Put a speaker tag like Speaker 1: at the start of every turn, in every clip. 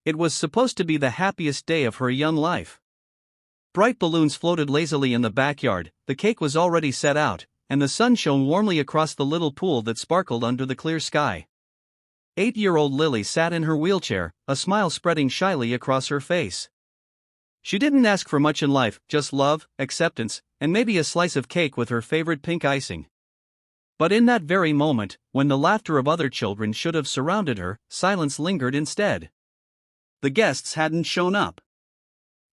Speaker 1: It was supposed to be the happiest day of her young life. Bright balloons floated lazily in the backyard, the cake was already set out, and the sun shone warmly across the little pool that sparkled under the clear sky. 8-year-old Lily sat in her wheelchair, a smile spreading shyly across her face. She didn't ask for much in life, just love, acceptance, and maybe a slice of cake with her favorite pink icing. But in that very moment, when the laughter of other children should have surrounded her, silence lingered instead. The guests hadn't shown up.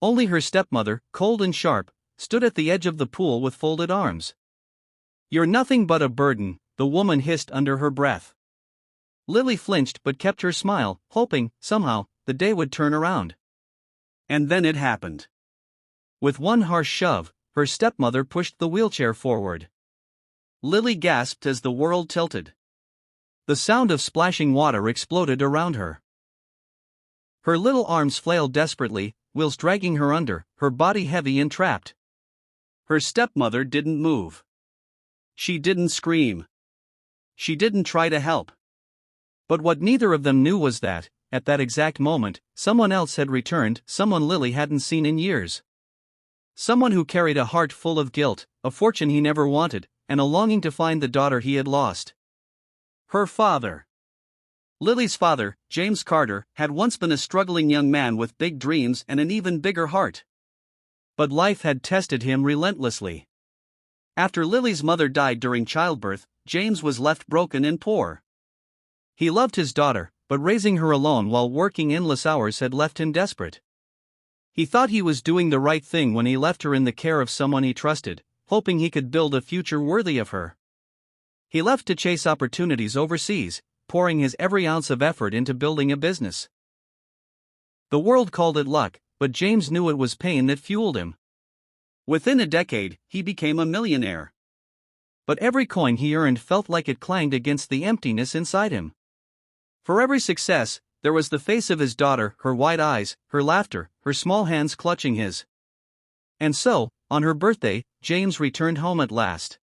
Speaker 1: Only her stepmother, cold and sharp, stood at the edge of the pool with folded arms. "You're nothing but a burden," the woman hissed under her breath. Lily flinched but kept her smile, hoping, somehow, the day would turn around. And then it happened. With one harsh shove, her stepmother pushed the wheelchair forward. Lily gasped as the world tilted. The sound of splashing water exploded around her. Her little arms flailed desperately, whilst dragging her under, her body heavy and trapped. Her stepmother didn't move. She didn't scream. She didn't try to help. But what neither of them knew was that, at that exact moment, someone else had returned, someone Lily hadn't seen in years. Someone who carried a heart full of guilt, a fortune he never wanted, and a longing to find the daughter he had lost. Her father. Lily's father, James Carter, had once been a struggling young man with big dreams and an even bigger heart. But life had tested him relentlessly. After Lily's mother died during childbirth, James was left broken and poor. He loved his daughter, but raising her alone while working endless hours had left him desperate. He thought he was doing the right thing when he left her in the care of someone he trusted, hoping he could build a future worthy of her. He left to chase opportunities overseas, pouring his every ounce of effort into building a business. The world called it luck, but James knew it was pain that fueled him. Within a decade, he became a millionaire. But every coin he earned felt like it clanged against the emptiness inside him. For every success, there was the face of his daughter, her wide eyes, her laughter, her small hands clutching his. And so, on her birthday, James returned home at last.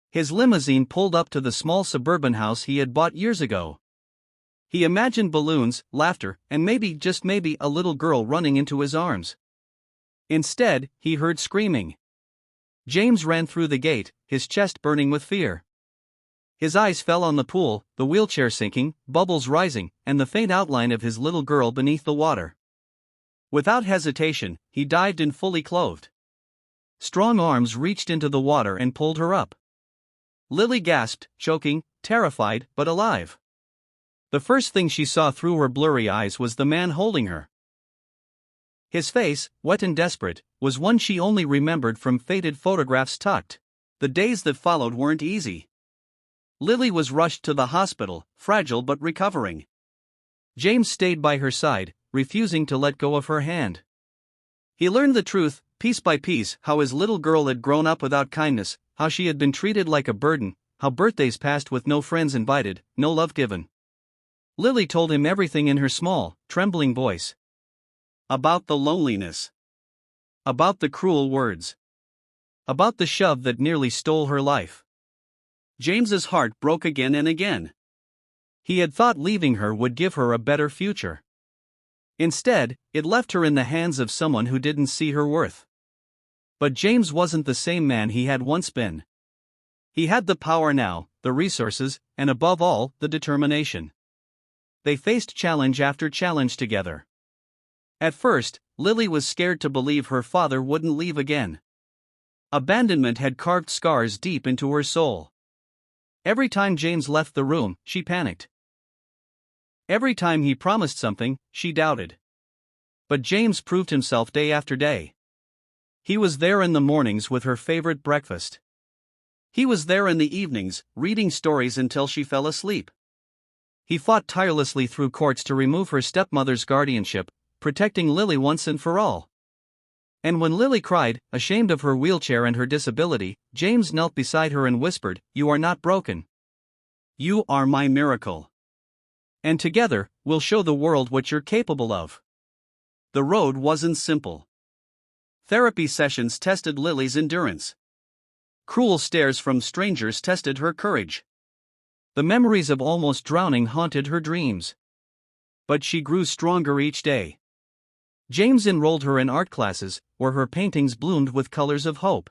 Speaker 1: His limousine pulled up to the small suburban house he had bought years ago. He imagined balloons, laughter, and maybe, just maybe, a little girl running into his arms. Instead, he heard screaming. James ran through the gate, his chest burning with fear. His eyes fell on the pool, the wheelchair sinking, bubbles rising, and the faint outline of his little girl beneath the water. Without hesitation, he dived in fully clothed. Strong arms reached into the water and pulled her up. Lily gasped, choking, terrified, but alive. The first thing she saw through her blurry eyes was the man holding her. His face, wet and desperate, was one she only remembered from faded photographs tucked. The days that followed weren't easy. Lily was rushed to the hospital, fragile but recovering. James stayed by her side, refusing to let go of her hand. He learned the truth, piece by piece, how his little girl had grown up without kindness, how she had been treated like a burden, how birthdays passed with no friends invited, no love given. Lily told him everything in her small, trembling voice. About the loneliness. About the cruel words. About the shove that nearly stole her life. James's heart broke again and again. He had thought leaving her would give her a better future. Instead, it left her in the hands of someone who didn't see her worth. But James wasn't the same man he had once been. He had the power now, the resources, and above all, the determination. They faced challenge after challenge together. At first, Lily was scared to believe her father wouldn't leave again. Abandonment had carved scars deep into her soul. Every time James left the room, she panicked. Every time he promised something, she doubted. But James proved himself day after day. He was there in the mornings with her favorite breakfast. He was there in the evenings, reading stories until she fell asleep. He fought tirelessly through courts to remove her stepmother's guardianship, protecting Lily once and for all. And when Lily cried, ashamed of her wheelchair and her disability, James knelt beside her and whispered, "You are not broken. You are my miracle. And together, we'll show the world what you're capable of." The road wasn't simple. Therapy sessions tested Lily's endurance. Cruel stares from strangers tested her courage. The memories of almost drowning haunted her dreams. But she grew stronger each day. James enrolled her in art classes, where her paintings bloomed with colors of hope.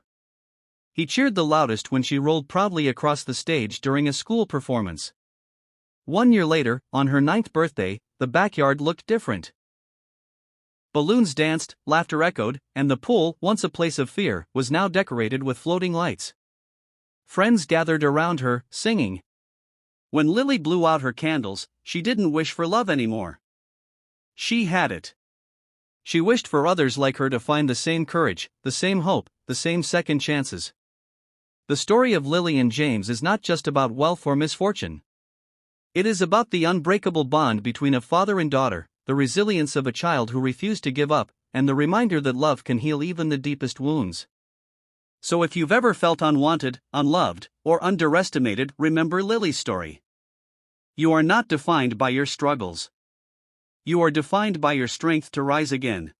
Speaker 1: He cheered the loudest when she rolled proudly across the stage during a school performance. 1 year later, on her 9th birthday, the backyard looked different. Balloons danced, laughter echoed, and the pool, once a place of fear, was now decorated with floating lights. Friends gathered around her, singing. When Lily blew out her candles, she didn't wish for love anymore. She had it. She wished for others like her to find the same courage, the same hope, the same second chances. The story of Lily and James is not just about wealth or misfortune. It is about the unbreakable bond between a father and daughter, the resilience of a child who refused to give up, and the reminder that love can heal even the deepest wounds. So if you've ever felt unwanted, unloved, or underestimated, remember Lily's story. You are not defined by your struggles. You are defined by your strength to rise again.